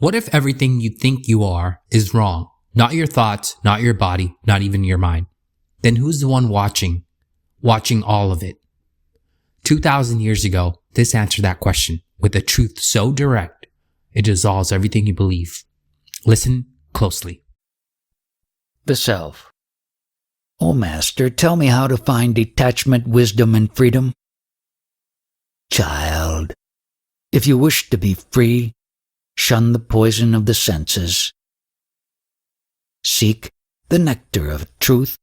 What if everything you think you are is wrong? Not your thoughts, not your body, not even your mind. Then who's the one watching all of it? 2,000 years ago, this answered that question with a truth so direct, it dissolves everything you believe. Listen closely. The Self. O Master, tell me how to find detachment, wisdom, and freedom. Child, if you wish to be free, shun the poison of the senses. Seek the nectar of truth,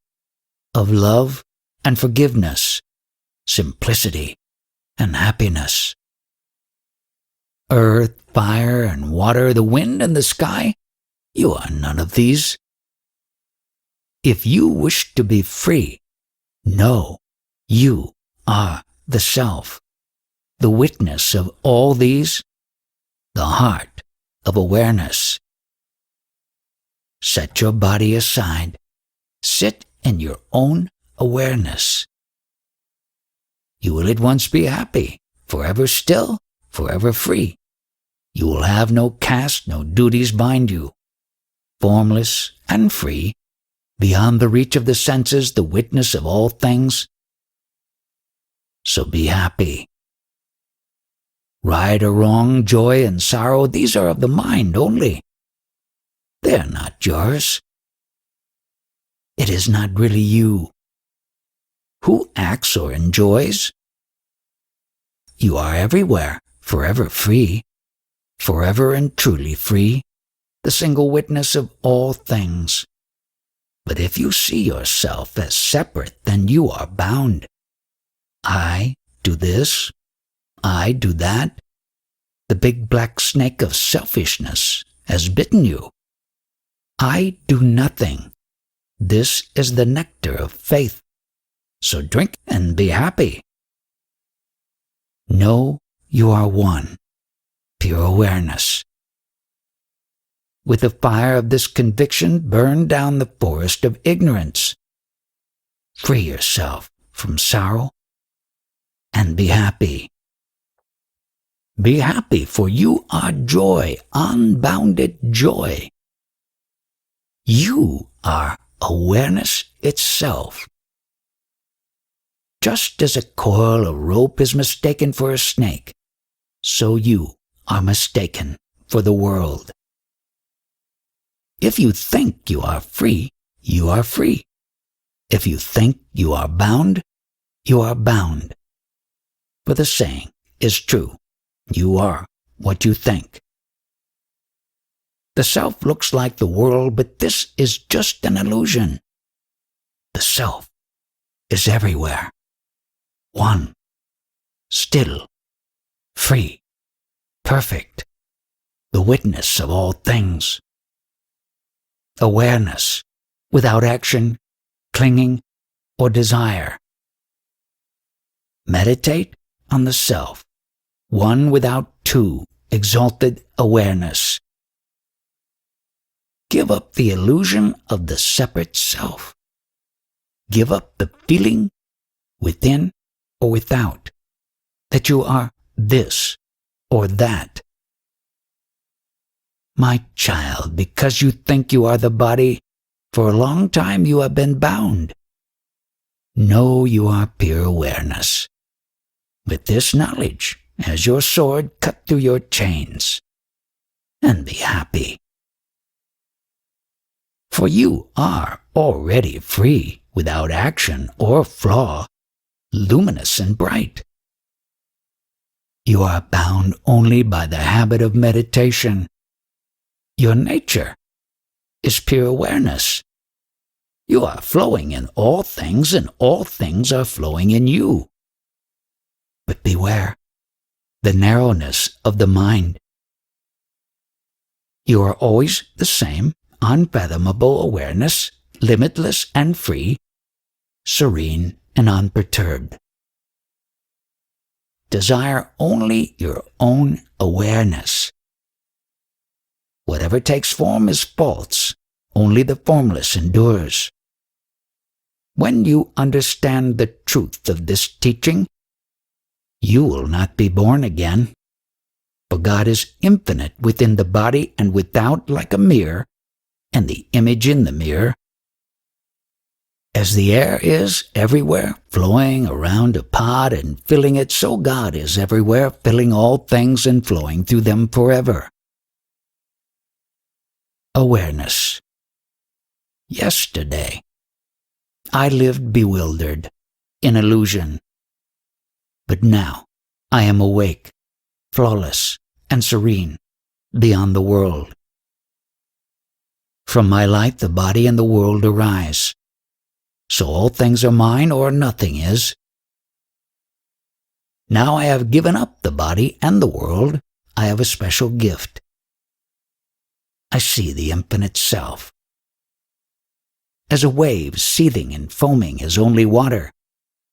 of love and forgiveness, simplicity and happiness. Earth, fire and water, the wind and the sky, you are none of these. If you wish to be free, know you are the Self, the witness of all these, the heart of awareness. Set your body aside. Sit in your own awareness. You will at once be happy, forever still, forever free. You will have no caste, no duties bind you. Formless and free, beyond the reach of the senses, the witness of all things. So be happy. Right or wrong, joy and sorrow, these are of the mind only. They are not yours. It is not really you. Who acts or enjoys? You are everywhere, forever free, forever and truly free, the single witness of all things. But if you see yourself as separate, then you are bound. I do this, I do that. The big black snake of selfishness has bitten you. I do nothing. This is the nectar of faith. So drink and be happy. Know you are one, pure awareness. With the fire of this conviction, burn down the forest of ignorance. Free yourself from sorrow and be happy. Be happy, for you are joy, unbounded joy. You are awareness itself. Just as a coil of rope is mistaken for a snake, so you are mistaken for the world. If you think you are free, you are free. If you think you are bound, you are bound. For the saying is true, you are what you think. The Self looks like the world, but this is just an illusion. The Self is everywhere. One, still, free, perfect, the witness of all things. Awareness, without action, clinging, or desire. Meditate on the Self, one without two, exalted awareness. Give up the illusion of the separate self. Give up the feeling, within or without, that you are this or that. My child, because you think you are the body, for a long time you have been bound. Know you are pure awareness. With this knowledge, as your sword, cut through your chains, and be happy. For you are already free, without action or flaw, luminous and bright. You are bound only by the habit of meditation. Your nature is pure awareness. You are flowing in all things, and all things are flowing in you. But beware the narrowness of the mind. You are always the same, unfathomable awareness, limitless and free, serene and unperturbed. Desire only your own awareness. Whatever takes form is false, only the formless endures. When you understand the truth of this teaching, you will not be born again. For God is infinite within the body and without, like a mirror, and the image in the mirror. As the air is everywhere, flowing around a pot and filling it, so God is everywhere, filling all things and flowing through them forever. Awareness. Yesterday, I lived bewildered, in illusion. But now, I am awake, flawless, and serene, beyond the world. From my light, the body and the world arise. So all things are mine, or nothing is. Now I have given up the body and the world. I have a special gift. I see the infinite self. As a wave seething and foaming is only water,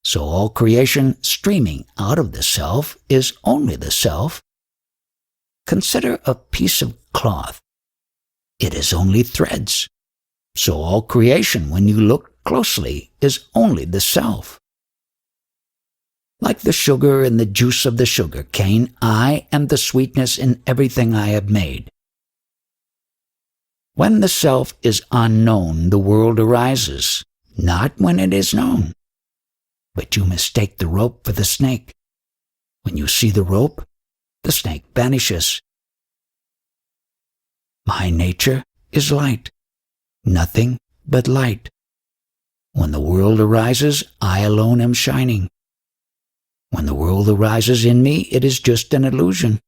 so all creation streaming out of the self is only the self. Consider a piece of cloth. It is only threads. So all creation, when you look closely, is only the self. Like the sugar in the juice of the sugar cane, I am the sweetness in everything I have made. When the self is unknown, the world arises, not when it is known. But you mistake the rope for the snake. When you see the rope, the snake vanishes. My nature is light, nothing but light. When the world arises, I alone am shining. When the world arises in me, it is just an illusion.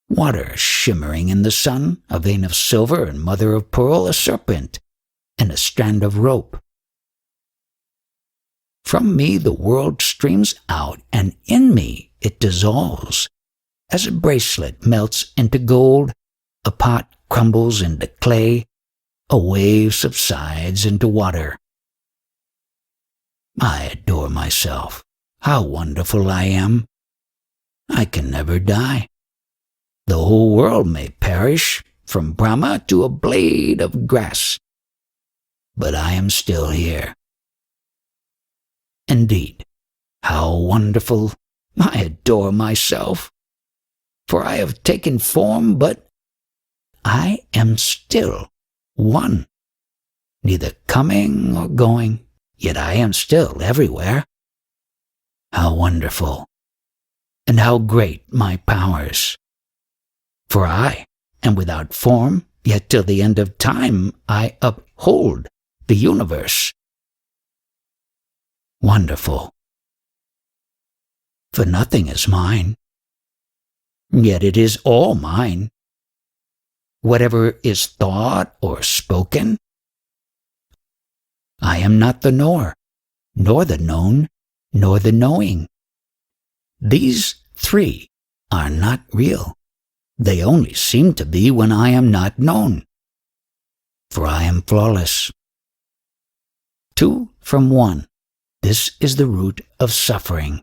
Water shimmering in the sun, a vein of silver and mother of pearl, a serpent, and a strand of rope. From me the world streams out, and in me it dissolves. As a bracelet melts into gold, a pot crumbles into clay, a wave subsides into water. I adore myself. How wonderful I am. I can never die. The whole world may perish, from Brahma to a blade of grass. But I am still here. Indeed, how wonderful. I adore myself. For I have taken form, but I am still one, neither coming or going, yet I am still everywhere. How wonderful, and how great my powers. For I am without form, yet till the end of time I uphold the universe. Wonderful. For nothing is mine, yet it is all mine. Whatever is thought or spoken, I am not the knower, nor the known, nor the knowing. These three are not real. They only seem to be when I am not known. For I am flawless. Two from one. This is the root of suffering.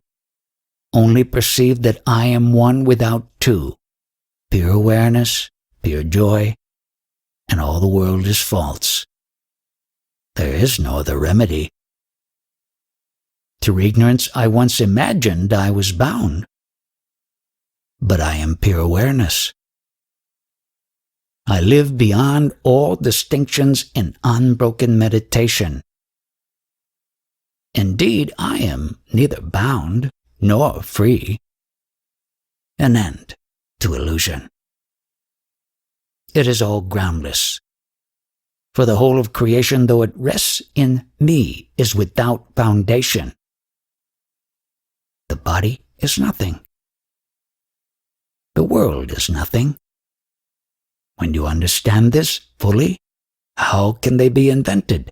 Only perceive that I am one without two. Pure awareness, pure joy, and all the world is false. There is no other remedy. Through ignorance I once imagined I was bound. But I am pure awareness. I live beyond all distinctions in unbroken meditation. Indeed, I am neither bound nor free. An end to illusion. It is all groundless. For the whole of creation, though it rests in me, is without foundation. The body is nothing. The world is nothing. When you understand this fully, how can they be invented?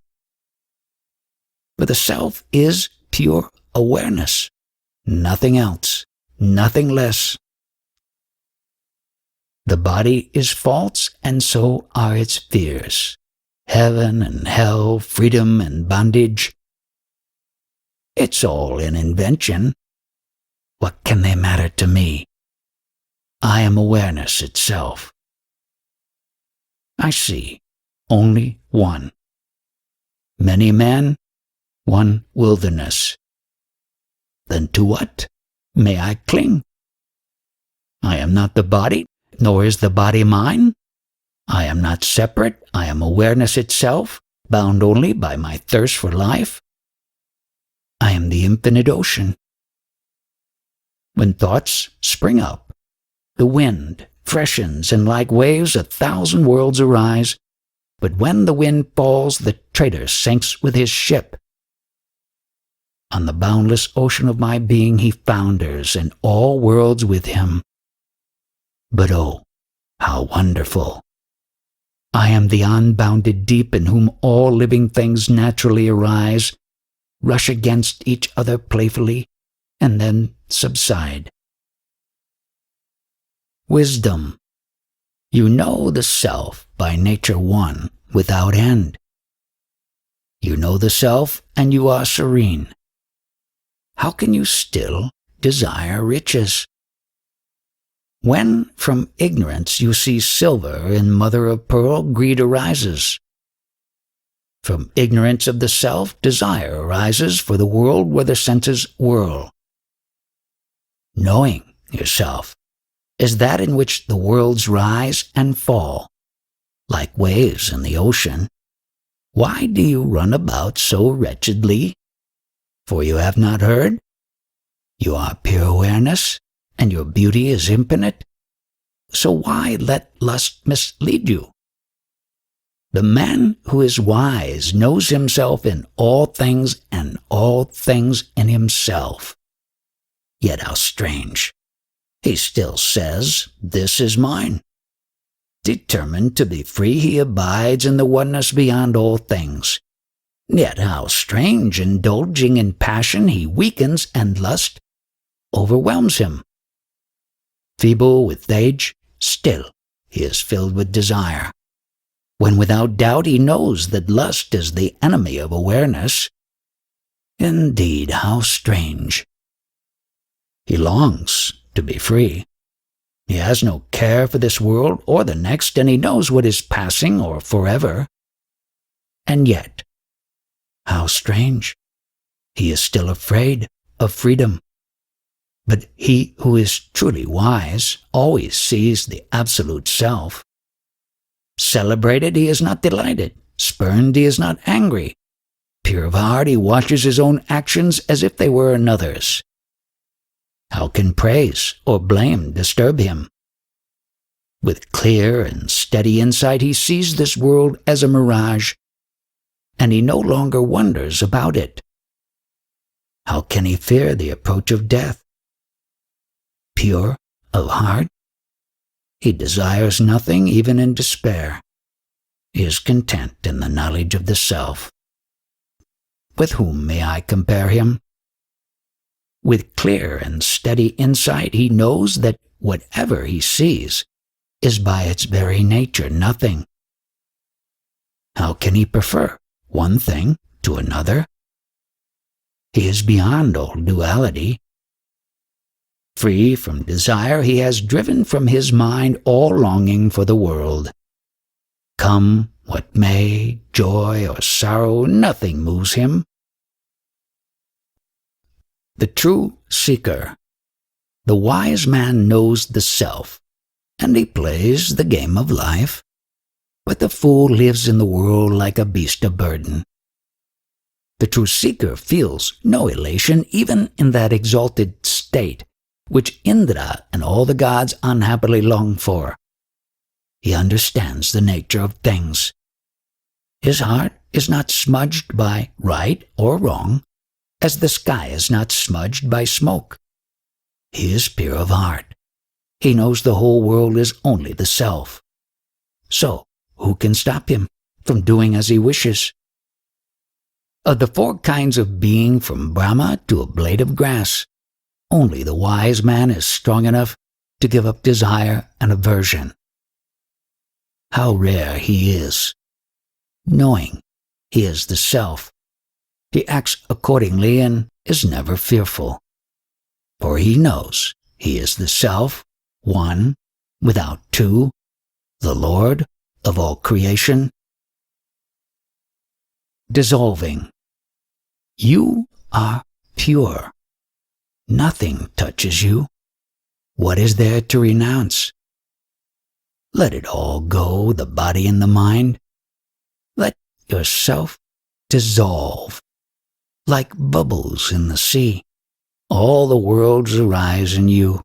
For the self is pure awareness, nothing else, nothing less. The body is false, and so are its fears. Heaven and hell, freedom and bondage. It's all an invention. What can they matter to me? I am awareness itself. I see only one. Many men, one wilderness. Then to what may I cling? I am not the body, nor is the body mine. I am not separate, I am awareness itself, bound only by my thirst for life. I am the infinite ocean. When thoughts spring up, the wind freshens, and like waves 1,000 worlds arise. But when the wind falls, the traitor sinks with his ship. On the boundless ocean of my being he founders, and all worlds with him. But oh, how wonderful! I am the unbounded deep in whom all living things naturally arise, rush against each other playfully, and then subside. Wisdom. You know the self, by nature one, without end. You know the self, and you are serene. How can you still desire riches? When from ignorance you see silver in mother of pearl, greed arises. From ignorance of the self, desire arises for the world where the senses whirl. Knowing yourself is that in which the worlds rise and fall, like waves in the ocean. Why do you run about so wretchedly? For you have not heard? You are pure awareness, and your beauty is infinite. So why let lust mislead you? The man who is wise knows himself in all things and all things in himself. Yet how strange! He still says, "This is mine." Determined to be free, he abides in the oneness beyond all things. Yet how strange, indulging in passion, he weakens and lust overwhelms him. Feeble with age, still he is filled with desire, when without doubt he knows that lust is the enemy of awareness. Indeed, how strange! He longs to be free. He has no care for this world or the next, and he knows what is passing or forever. And yet, how strange! He is still afraid of freedom. But he who is truly wise always sees the absolute self. Celebrated, he is not delighted. Spurned, he is not angry. Pure of heart, he watches his own actions as if they were another's. How can praise or blame disturb him? With clear and steady insight, he sees this world as a mirage, and he no longer wonders about it. How can he fear the approach of death? Pure of heart, he desires nothing even in despair. He is content in the knowledge of the self. With whom may I compare him? With clear and steady insight, he knows that whatever he sees is by its very nature nothing. How can he prefer one thing to another? He is beyond all duality. Free from desire, he has driven from his mind all longing for the world. Come what may, joy or sorrow, nothing moves him. The true seeker, the wise man, knows the self, and he plays the game of life. But the fool lives in the world like a beast of burden. The true seeker feels no elation even in that exalted state which Indra and all the gods unhappily long for. He understands the nature of things. His heart is not smudged by right or wrong, as the sky is not smudged by smoke. He is pure of heart. He knows the whole world is only the self. So, who can stop him from doing as he wishes? Of the four kinds of being, from Brahma to a blade of grass, only the wise man is strong enough to give up desire and aversion. How rare he is! Knowing he is the self, he acts accordingly and is never fearful. For he knows he is the self, one, without two, the Lord of all creation. Dissolving. You are pure. Nothing touches you. What is there to renounce? Let it all go, the body and the mind. Let yourself dissolve like bubbles in the sea. All the worlds arise in you.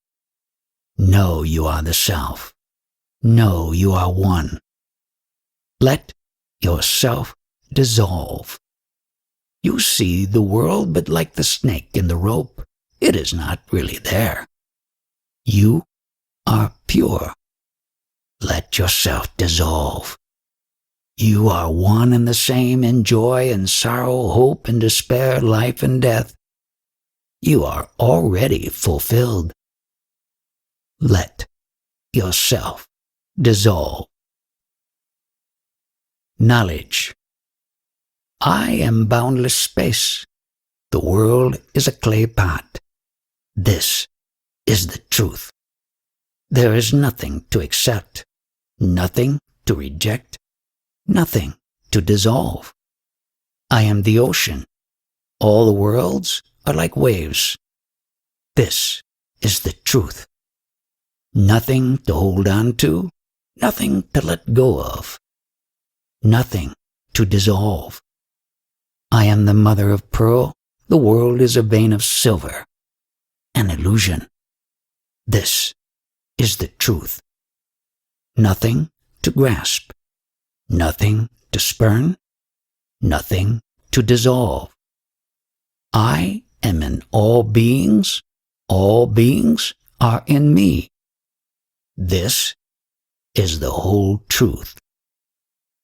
Know you are the self. Know you are one. Let yourself dissolve. You see the world, but like the snake in the rope, it is not really there. You are pure. Let yourself dissolve. You are one and the same in joy and sorrow, hope and despair, life and death. You are already fulfilled. Let yourself dissolve. Knowledge. I am boundless space. The world is a clay pot. This is the truth. There is nothing to accept, nothing to reject, nothing to dissolve. I am the ocean. All the worlds are like waves. This is the truth. Nothing to hold on to, nothing to let go of, nothing to dissolve. I am the mother of pearl. The world is a vein of silver, an illusion. This is the truth. Nothing to grasp, nothing to spurn, nothing to dissolve. I am in all beings are in me. This is the whole truth.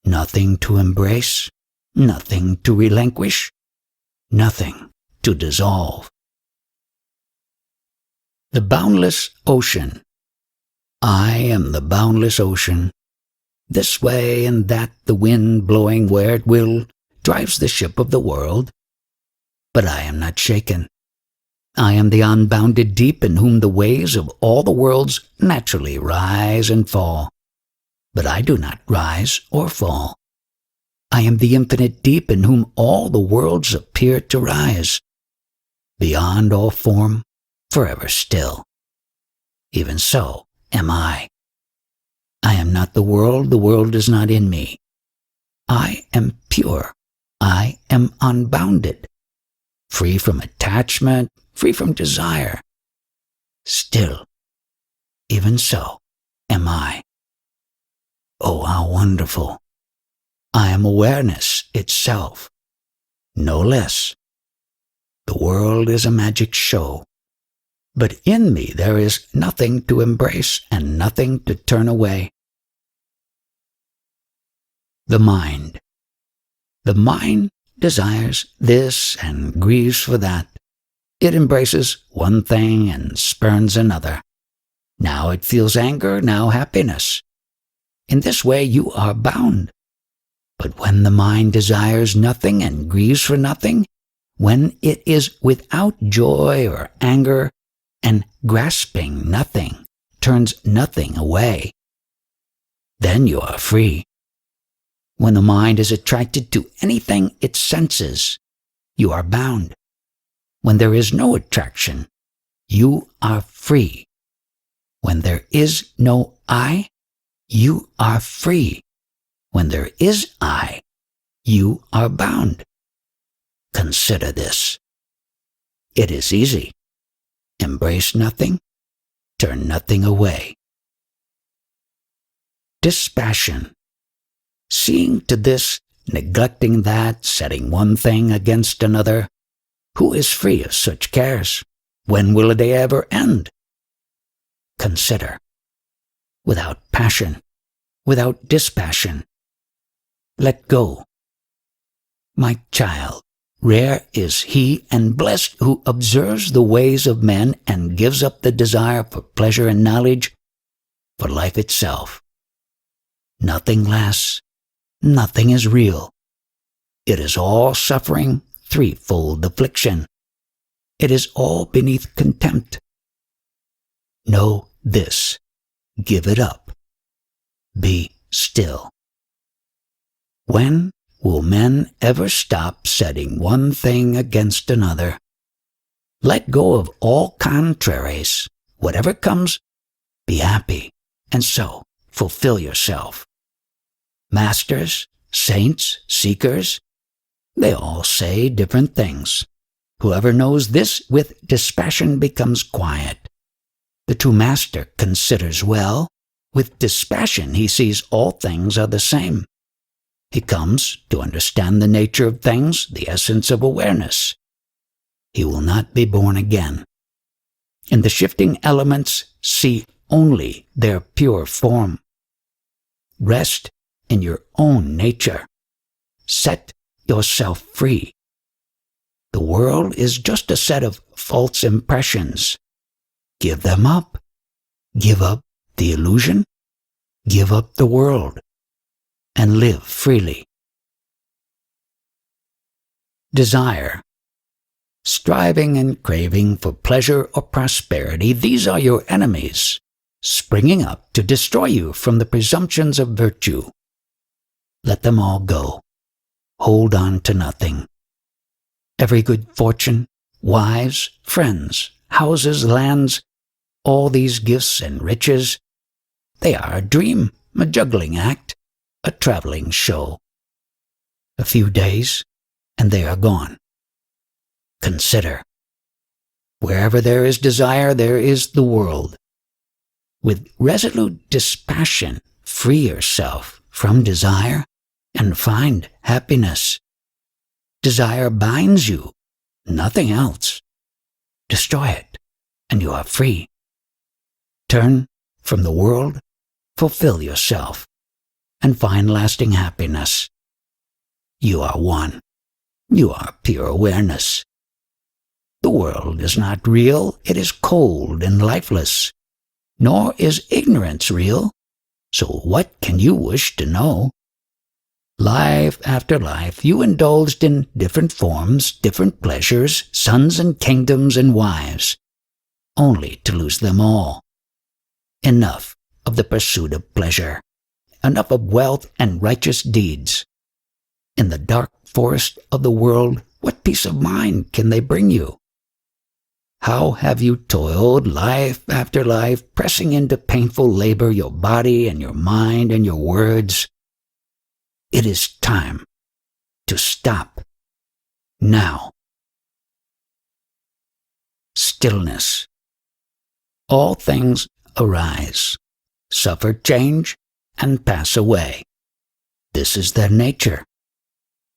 Nothing to embrace, nothing to relinquish, nothing to dissolve. The Boundless Ocean. I am the boundless ocean. This way and that the wind blowing where it will drives the ship of the world. But I am not shaken. I am the unbounded deep in whom the waves of all the worlds naturally rise and fall. But I do not rise or fall. I am the infinite deep in whom all the worlds appear to rise. Beyond all form, forever still. Even so am I. I am not the world is not in me. I am pure. I am unbounded. Free from attachment, free from desire. Still, even so am I. Oh, how wonderful. I am awareness itself, no less. The world is a magic show, but in me there is nothing to embrace and nothing to turn away. The mind. The mind desires this and grieves for that. It embraces one thing and spurns another. Now it feels anger, now happiness. In this way you are bound. But when the mind desires nothing and grieves for nothing, when it is without joy or anger and grasping nothing, turns nothing away, then you are free. When the mind is attracted to anything it senses, you are bound. When there is no attraction, you are free. When there is no I, you are free. When there is I, you are bound. Consider this. It is easy. Embrace nothing, turn nothing away. Dispassion. Seeing to this, neglecting that, setting one thing against another. Who is free of such cares? When will they ever end? Consider. Without passion, without dispassion. Let go. My child, rare is he and blessed who observes the ways of men and gives up the desire for pleasure and knowledge, for life itself. Nothing lasts, nothing is real. It is all suffering, threefold affliction. It is all beneath contempt. Know this. Give it up. Be still. When will men ever stop setting one thing against another? Let go of all contraries. whatever comes, be happy, and so fulfill yourself. Masters, saints, seekers, they all say different things. Whoever knows this with dispassion becomes quiet. The true master considers well. With dispassion he sees all things are the same. He comes to understand the nature of things, the essence of awareness. He will not be born again. In the shifting elements, see only their pure form. Rest in your own nature. Set yourself free. The world is just a set of false impressions. Give them up. Give up the illusion. Give up the world. And live freely. Desire. Striving and craving for pleasure or prosperity, these are your enemies, springing up to destroy you from the presumptions of virtue. Let them all go. Hold on to nothing. Every good fortune, wives, friends, houses, lands, all these gifts and riches, they are a dream, a juggling act, a traveling show. A few days, and they are gone. Consider. Wherever there is desire, there is the world. With resolute dispassion, free yourself from desire and find happiness. Desire binds you, nothing else. Destroy it, and you are free. Turn from the world, fulfill yourself, and find lasting happiness. You are one. You are pure awareness. The world is not real, it is cold and lifeless. Nor is ignorance real, so what can you wish to know? Life after life, you indulged in different forms, different pleasures, sons and kingdoms and wives, only to lose them all. Enough of the pursuit of pleasure, enough of wealth and righteous deeds. In the dark forest of the world, what peace of mind can they bring you? How have you toiled life after life, pressing into painful labor your body and your mind and your words? It is time to stop. Now. Stillness. All things arise, suffer change, and pass away. This is their nature.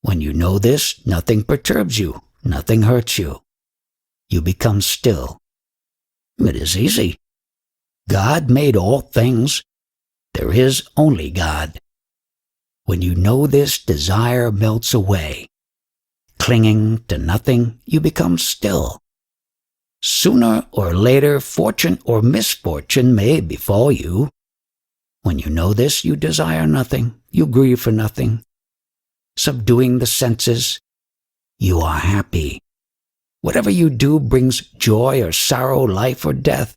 When you know this, nothing perturbs you, nothing hurts you. You become still. It is easy. God made all things. There is only God. When you know this, desire melts away. Clinging to nothing, you become still. Sooner or later, fortune or misfortune may befall you. When you know this, you desire nothing, you grieve for nothing. Subduing the senses, you are happy. Whatever you do brings joy or sorrow, life or death.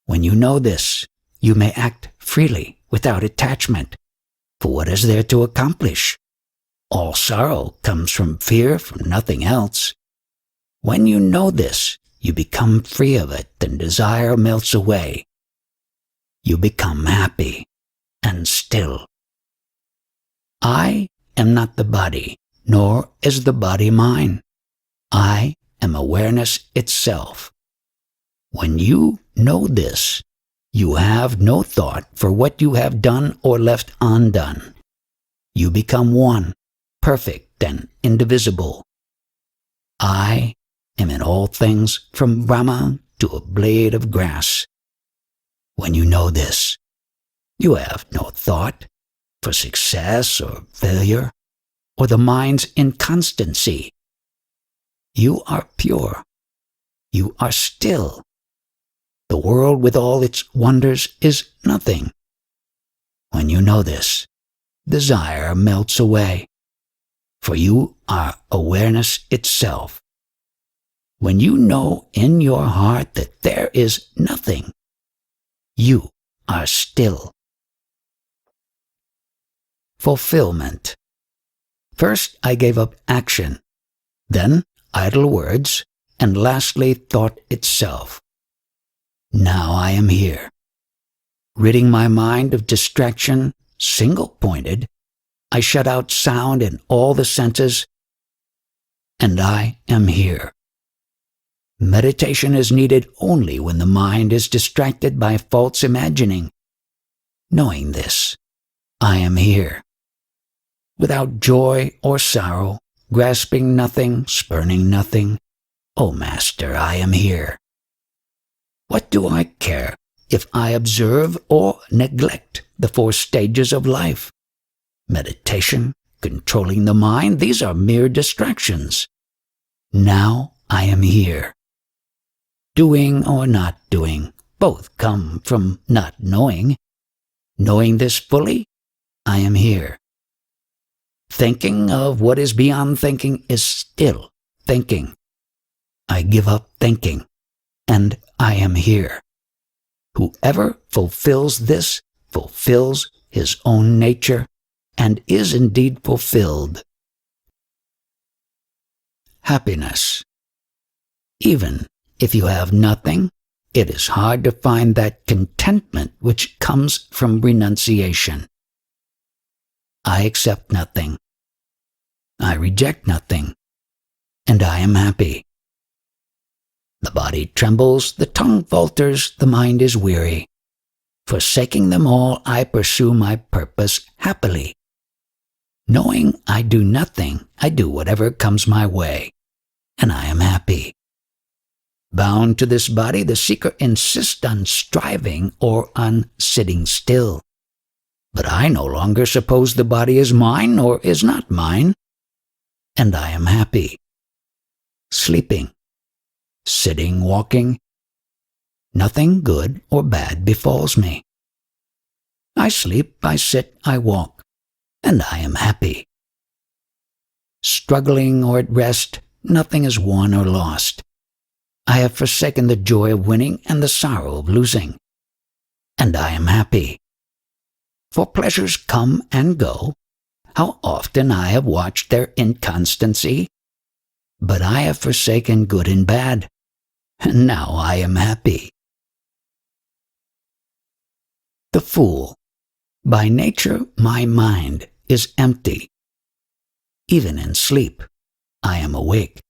When you know this, you may act freely, without attachment. For what is there to accomplish? All sorrow comes from fear, from nothing else. When you know this, you become free of it, and desire melts away. You become happy and still. I am not the body, nor is the body mine. I am awareness itself. When you know this, you have no thought for what you have done or left undone. You become one, perfect and indivisible. I am in all things, from Brahma to a blade of grass. When you know this, you have no thought for success or failure, or the mind's inconstancy. You are pure. You are still. The world with all its wonders is nothing. When you know this, desire melts away, for you are awareness itself. When you know in your heart that there is nothing, you are still. Fulfillment. First, I gave up action, then idle words, and lastly, thought itself. Now I am here. Ridding my mind of distraction, single-pointed, I shut out sound and all the senses, and I am here. Meditation is needed only when the mind is distracted by false imagining. Knowing this, I am here. Without joy or sorrow, grasping nothing, spurning nothing, O Master, I am here. What do I care if I observe or neglect the 4 stages of life? Meditation, controlling the mind, these are mere distractions. Now I am here. Doing or not doing, both come from not knowing. Knowing this fully, I am here. Thinking of what is beyond thinking is still thinking. I give up thinking, and I am here. Whoever fulfills this fulfills his own nature and is indeed fulfilled. Happiness. Even if you have nothing, it is hard to find that contentment which comes from renunciation. I accept nothing. I reject nothing, and I am happy. The body trembles, the tongue falters, the mind is weary. Forsaking them all, I pursue my purpose happily. Knowing I do nothing, I do whatever comes my way, and I am happy. Bound to this body, the seeker insists on striving or on sitting still. But I no longer suppose the body is mine or is not mine, and I am happy. Sleeping, sitting, walking, nothing good or bad befalls me. I sleep, I sit, I walk, and I am happy. Struggling or at rest, nothing is won or lost. I have forsaken the joy of winning and the sorrow of losing, and I am happy. For pleasures come and go. How often I have watched their inconstancy, but I have forsaken good and bad, and now I am happy. The fool. By nature, my mind is empty. Even in sleep, I am awake.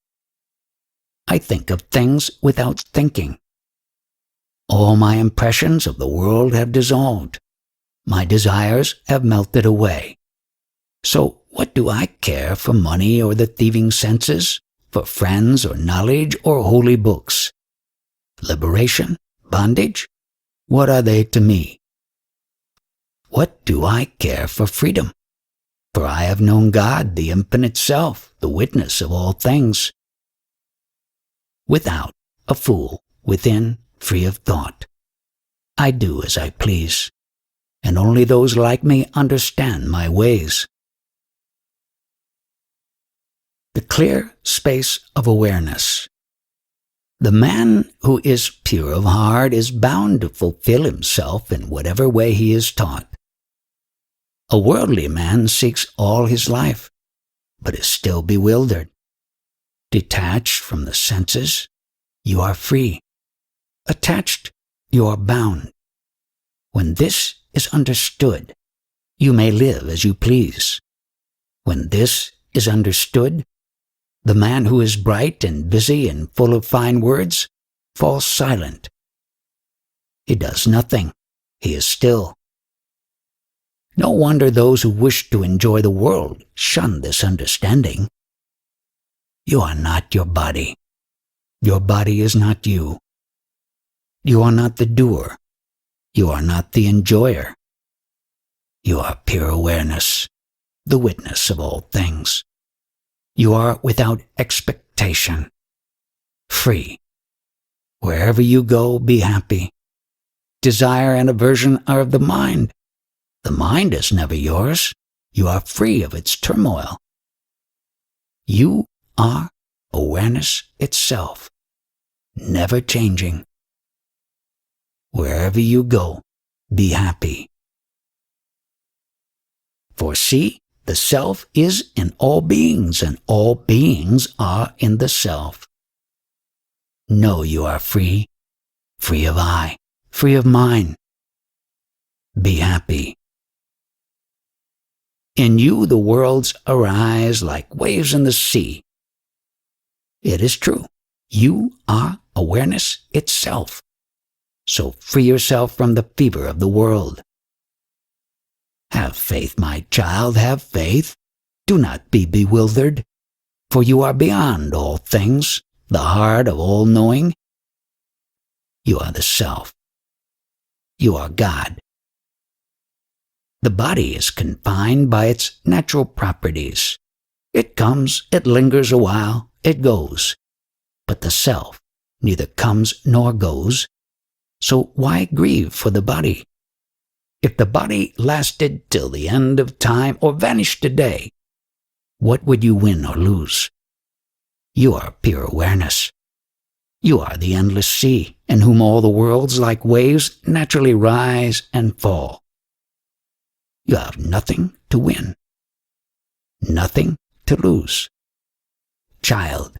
I think of things without thinking. All my impressions of the world have dissolved. My desires have melted away. So what do I care for money or the thieving senses, for friends or knowledge or holy books? Liberation? Bondage? What are they to me? What do I care for freedom? For I have known God, the infinite self, the witness of all things. Without, a fool, within, free of thought. I do as I please, and only those like me understand my ways. The clear space of awareness. The man who is pure of heart is bound to fulfill himself in whatever way he is taught. A worldly man seeks all his life, but is still bewildered. Detached from the senses, you are free. Attached, you are bound. When this is understood, you may live as you please. When this is understood, the man who is bright and busy and full of fine words falls silent. He does nothing. He is still. No wonder those who wish to enjoy the world shun this understanding. You are not your body. Your body is not you. You are not the doer. You are not the enjoyer. You are pure awareness, the witness of all things. You are without expectation, free. Wherever you go, be happy. Desire and aversion are of the mind. The mind is never yours. You are free of its turmoil. You are awareness itself, never changing. Wherever you go, be happy. For see, the self is in all beings, and all beings are in the self. Know you are free, free of I, free of mine. Be happy. In you the worlds arise like waves in the sea. It is true, you are awareness itself. So free yourself from the fever of the world. Have faith, my child, have faith. Do not be bewildered, for you are beyond all things, the heart of all knowing. You are the self. You are God. The body is confined by its natural properties. It comes, it lingers a while, it goes. But the self neither comes nor goes. So why grieve for the body? If the body lasted till the end of time or vanished today, what would you win or lose? You are pure awareness. You are the endless sea, in whom all the worlds like waves naturally rise and fall. You have nothing to win, nothing to lose. Child,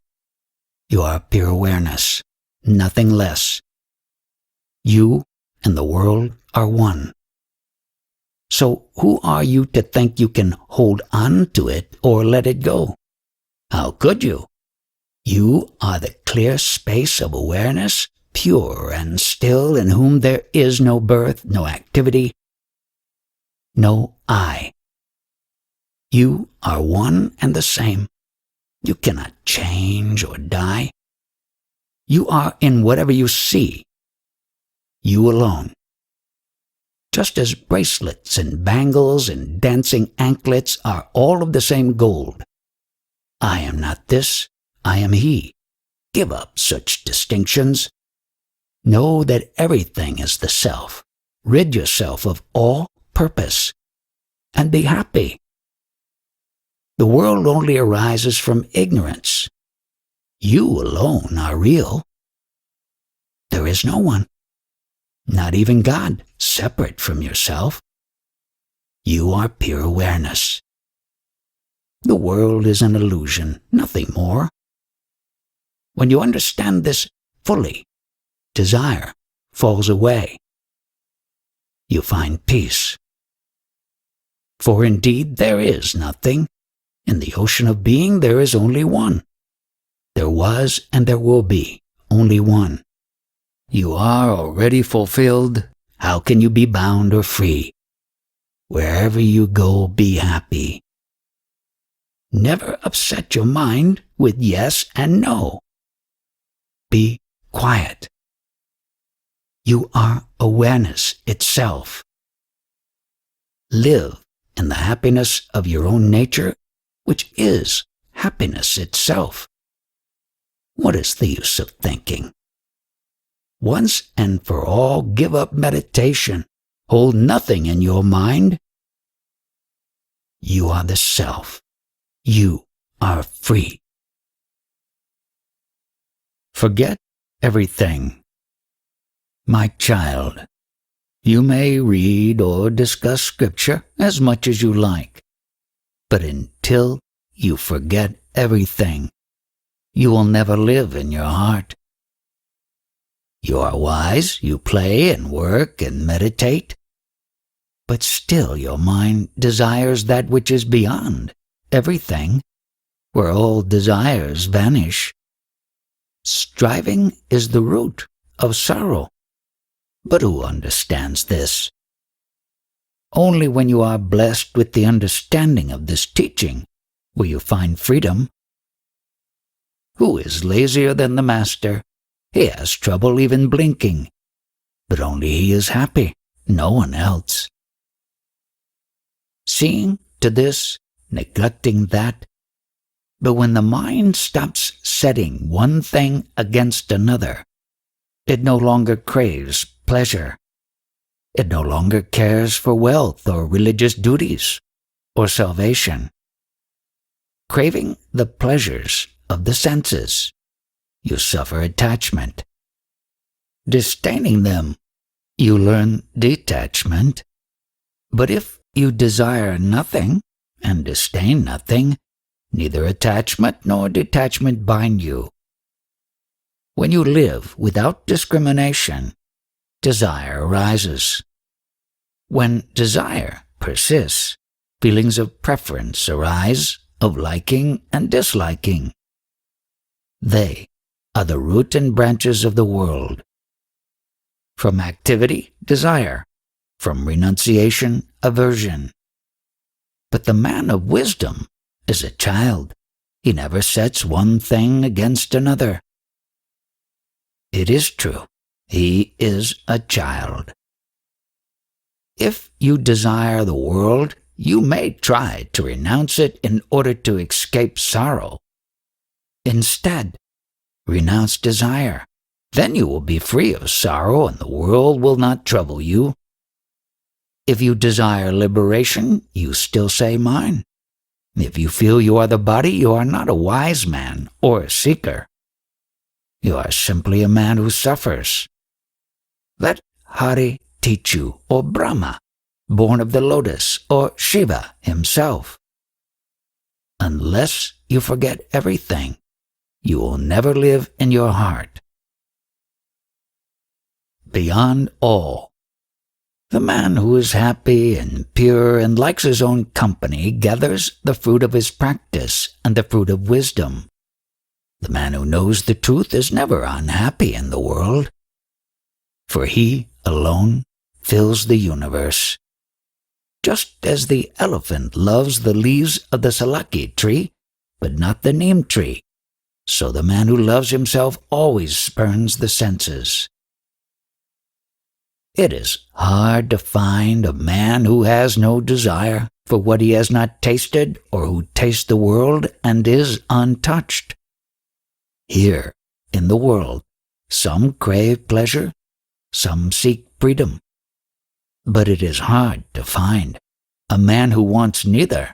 you are pure awareness, nothing less. You and the world are one. So who are you to think you can hold on to it or let it go? How could you? You are the clear space of awareness, pure and still, in whom there is no birth, no activity, no I. You are one and the same. You cannot change or die. You are in whatever you see. You alone. Just as bracelets and bangles and dancing anklets are all of the same gold. I am not this, I am he. Give up such distinctions. Know that everything is the self. Rid yourself of all purpose, and be happy. The world only arises from ignorance. You alone are real. There is no one, not even God, separate from yourself. You are pure awareness. The world is an illusion, nothing more. When you understand this fully, desire falls away. You find peace. For indeed there is nothing. In the ocean of being there is only one. There was and there will be only one. You are already fulfilled. How can you be bound or free? Wherever you go, be happy. Never upset your mind with yes and no. Be quiet. You are awareness itself. Live in the happiness of your own nature, which is happiness itself. What is the use of thinking? Once and for all, give up meditation. Hold nothing in your mind. You are the self. You are free. Forget everything. My child, you may read or discuss scripture as much as you like, but until you forget everything, you will never live in your heart. You are wise, you play and work and meditate, but still your mind desires that which is beyond everything, where all desires vanish. Striving is the root of sorrow. But who understands this? Only when you are blessed with the understanding of this teaching will you find freedom. Who is lazier than the master? He has trouble even blinking, but only he is happy, no one else. Seeing to this, neglecting that, but when the mind stops setting one thing against another, it no longer craves pleasure. It no longer cares for wealth or religious duties or salvation. Craving the pleasures of the senses, you suffer attachment. Disdaining them, you learn detachment. But if you desire nothing and disdain nothing, neither attachment nor detachment bind you. When you live without discrimination, desire arises. When desire persists, feelings of preference arise, of liking and disliking. They are the root and branches of the world. From activity, desire. From renunciation, aversion. But the man of wisdom is a child. He never sets one thing against another. It is true, he is a child. If you desire the world, you may try to renounce it in order to escape sorrow. Instead, renounce desire. Then you will be free of sorrow and the world will not trouble you. If you desire liberation, you still say mine. If you feel you are the body, you are not a wise man or a seeker. You are simply a man who suffers. Let Hari teach you, or Brahma, born of the lotus, or Shiva himself. Unless you forget everything, you will never live in your heart. Beyond all, the man who is happy and pure and likes his own company gathers the fruit of his practice and the fruit of wisdom. The man who knows the truth is never unhappy in the world, for he alone fills the universe. Just as the elephant loves the leaves of the salaki tree, but not the neem tree, so the man who loves himself always spurns the senses. It is hard to find a man who has no desire for what he has not tasted or who tastes the world and is untouched. Here, in the world, some crave pleasure, some seek freedom. But it is hard to find a man who wants neither.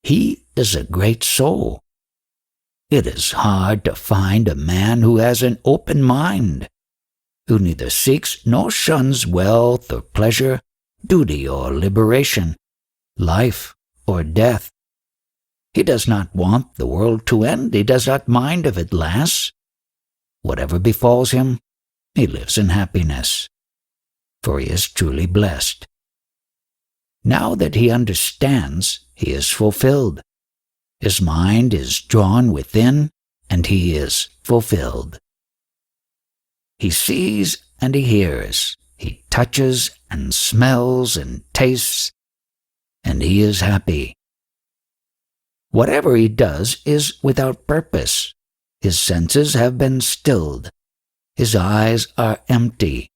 He is a great soul. It is hard to find a man who has an open mind, who neither seeks nor shuns wealth or pleasure, duty or liberation, life or death. He does not want the world to end. He does not mind if it lasts. Whatever befalls him, he lives in happiness, for he is truly blessed. Now that he understands, he is fulfilled. His mind is drawn within, and he is fulfilled. He sees and he hears. He touches and smells and tastes, and he is happy. Whatever he does is without purpose. His senses have been stilled. His eyes are empty.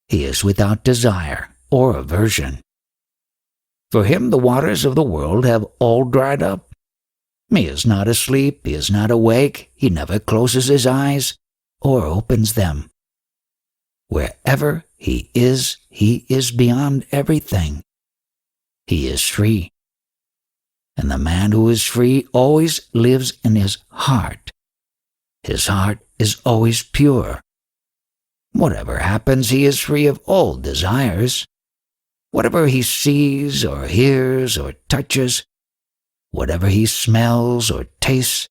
He is without desire or aversion. For him the waters of the world have all dried up. He is not asleep, he is not awake, he never closes his eyes or opens them. Wherever he is beyond everything. He is free. And the man who is free always lives in his heart. His heart is always pure. Whatever happens, he is free of all desires. Whatever he sees or hears or touches, whatever he smells or tastes,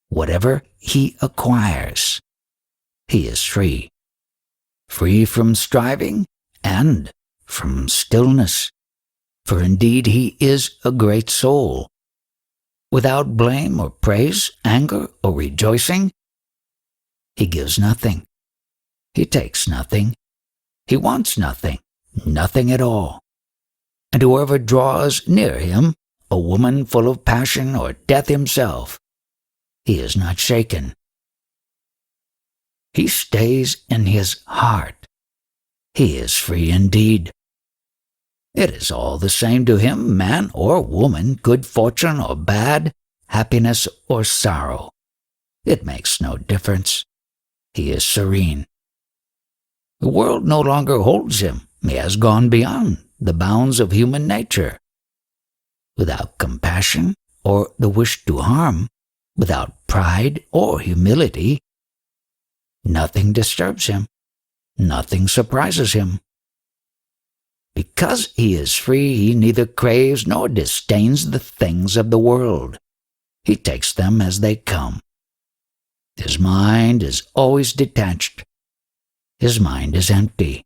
whatever he acquires, he is free. Free from striving and from stillness. For indeed he is a great soul. Without blame or praise, anger or rejoicing, he gives nothing. He takes nothing. He wants nothing, nothing at all. And whoever draws near him, a woman full of passion or death himself, he is not shaken. He stays in his heart. He is free indeed. It is all the same to him, man or woman, good fortune or bad, happiness or sorrow. It makes no difference. He is serene. The world no longer holds him. He has gone beyond the bounds of human nature. Without compassion or the wish to harm, without pride or humility, nothing disturbs him. Nothing surprises him. Because he is free, he neither craves nor disdains the things of the world. He takes them as they come. His mind is always detached. His mind is empty.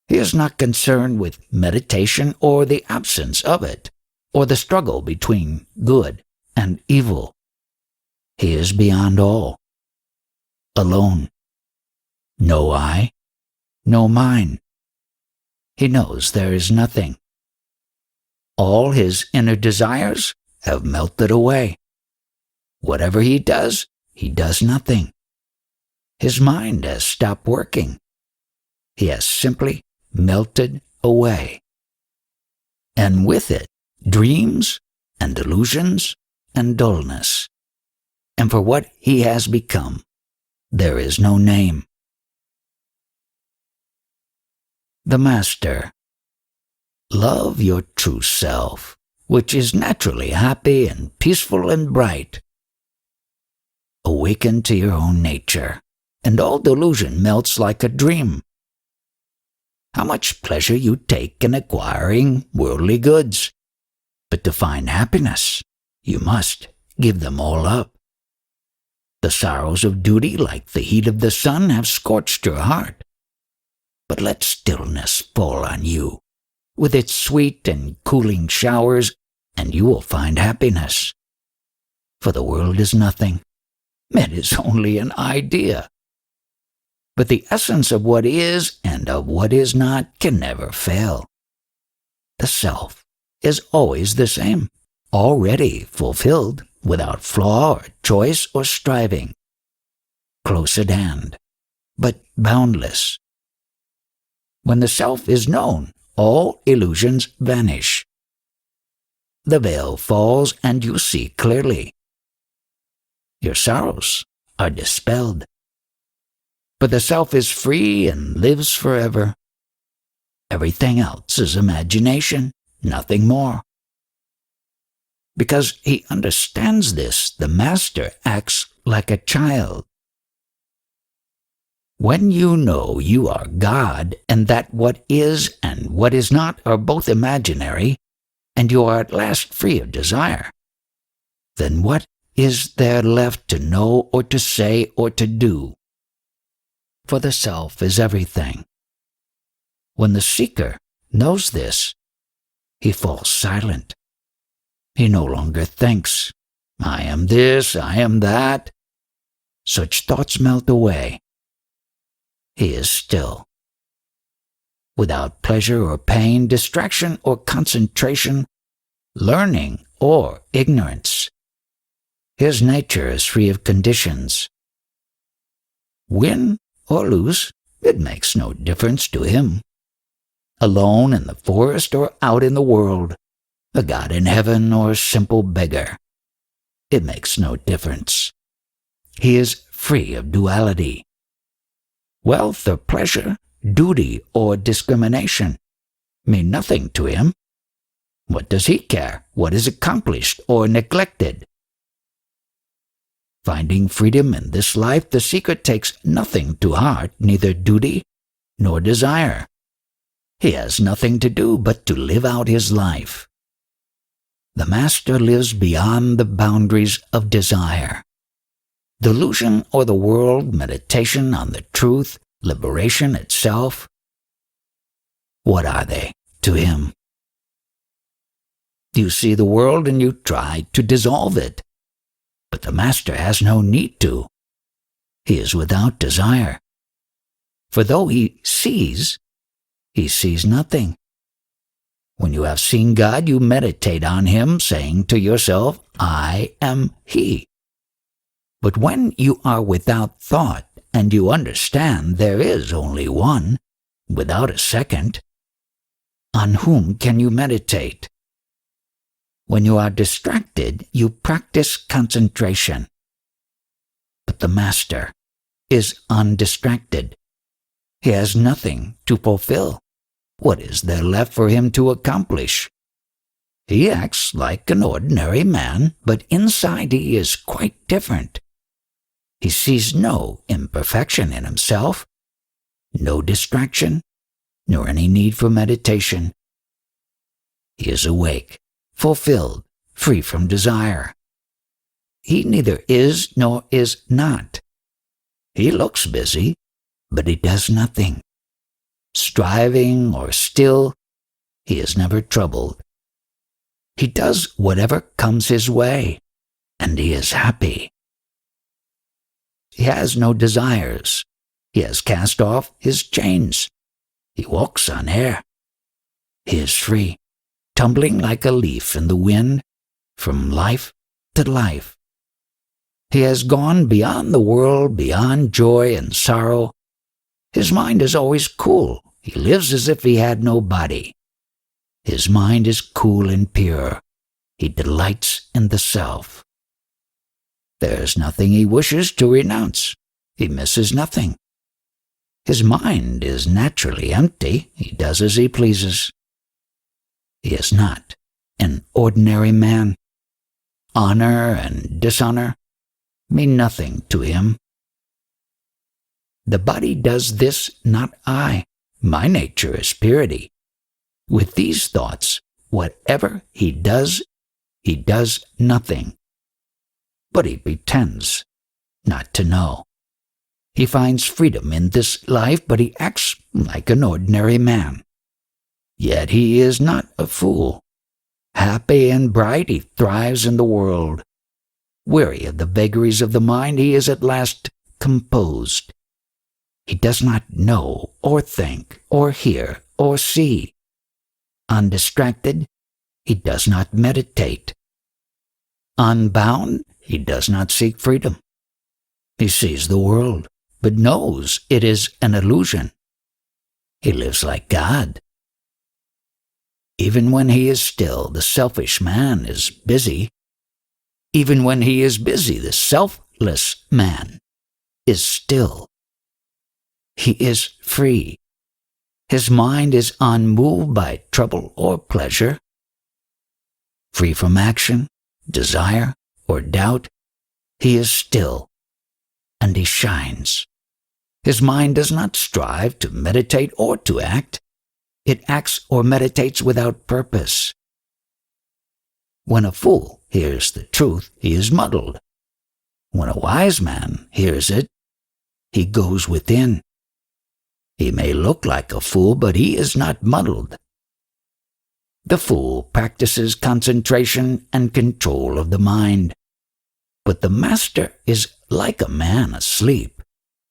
He is not concerned with meditation or the absence of it, or the struggle between good and evil. He is beyond all, alone. No I, no mine. He knows there is nothing. All his inner desires have melted away. Whatever he does nothing. His mind has stopped working. He has simply melted away. And with it, dreams and delusions and dullness. And for what he has become, there is no name. The Master. Love your true self, which is naturally happy and peaceful and bright. Awaken to your own nature, and all delusion melts like a dream. How much pleasure you take in acquiring worldly goods, but to find happiness, you must give them all up. The sorrows of duty, like the heat of the sun, have scorched your heart. But let stillness fall on you, with its sweet and cooling showers, and you will find happiness. For the world is nothing. It is only an idea. But the essence of what is and of what is not can never fail. The self is always the same, already fulfilled, without flaw or choice or striving. Close at hand, but boundless. When the self is known, all illusions vanish. The veil falls and you see clearly. Your sorrows are dispelled. For the self is free and lives forever. Everything else is imagination, nothing more. Because he understands this, the Master acts like a child. When you know you are God, and that what is and what is not are both imaginary, and you are at last free of desire, then what is there left to know or to say or to do? For the self is everything. When the seeker knows this, he falls silent. He no longer thinks, I am this, I am that. Such thoughts melt away. He is still. Without pleasure or pain, distraction or concentration, learning or ignorance. His nature is free of conditions. Win or lose, it makes no difference to him. Alone in the forest or out in the world, a god in heaven or a simple beggar, it makes no difference. He is free of duality. Wealth or pleasure, duty or discrimination mean nothing to him. What does he care what is accomplished or neglected? Finding freedom in this life, the seeker takes nothing to heart, neither duty nor desire. He has nothing to do but to live out his life. The Master lives beyond the boundaries of desire. Delusion or the world, meditation on the truth, liberation itself, what are they to him? You see the world and you try to dissolve it. But the Master has no need to. He is without desire. For though he sees nothing. When you have seen God, you meditate on him, saying to yourself, I am he. But when you are without thought, and you understand there is only one, without a second, on whom can you meditate? When you are distracted, you practice concentration. But the Master is undistracted. He has nothing to fulfill. What is there left for him to accomplish? He acts like an ordinary man, but inside he is quite different. He sees no imperfection in himself, no distraction, nor any need for meditation. He is awake, fulfilled, free from desire. he neither is nor is not. He looks busy, but he does nothing. Striving or still, he is never troubled. He does whatever comes his way, and he is happy. He has no desires. He has cast off his chains. He walks on air. He is free, tumbling like a leaf in the wind, from life to life. He has gone beyond the world, beyond joy and sorrow. His mind is always cool. He lives as if he had no body. His mind is cool and pure. He delights in the self. There is nothing he wishes to renounce. He misses nothing. His mind is naturally empty. He does as he pleases. He is not an ordinary man. Honor and dishonor mean nothing to him. The body does this, not I. My nature is purity. With these thoughts, whatever he does nothing. But he pretends not to know. He finds freedom in this life, but he acts like an ordinary man. Yet he is not a fool. Happy and bright, he thrives in the world. Weary of the vagaries of the mind, he is at last composed. He does not know or think or hear or see. Undistracted, he does not meditate. Unbound, he does not seek freedom. He sees the world, but knows it is an illusion. He lives like God. Even when he is still, the selfish man is busy. Even when he is busy, the selfless man is still. He is free. His mind is unmoved by trouble or pleasure. Free from action, desire, or doubt, he is still, and he shines. His mind does not strive to meditate or to act. It acts or meditates without purpose. When a fool hears the truth, he is muddled. When a wise man hears it, he goes within. He may look like a fool, but he is not muddled. The fool practices concentration and control of the mind. But the master is like a man asleep.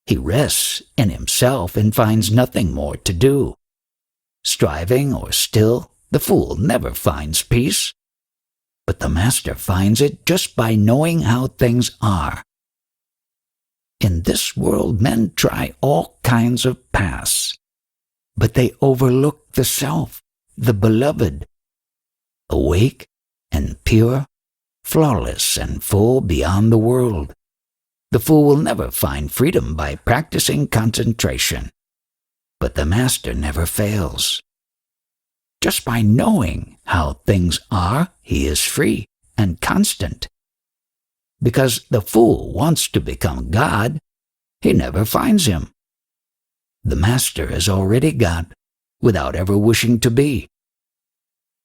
He rests in himself and finds nothing more to do. Striving or still, the fool never finds peace. But the master finds it just by knowing how things are. In this world, men try all kinds of paths, but they overlook the self, the beloved, awake and pure, flawless and full beyond the world. The fool will never find freedom by practicing concentration, but the master never fails. Just by knowing how things are, he is free and constant. Because the fool wants to become God, he never finds him. The master is already God, without ever wishing to be.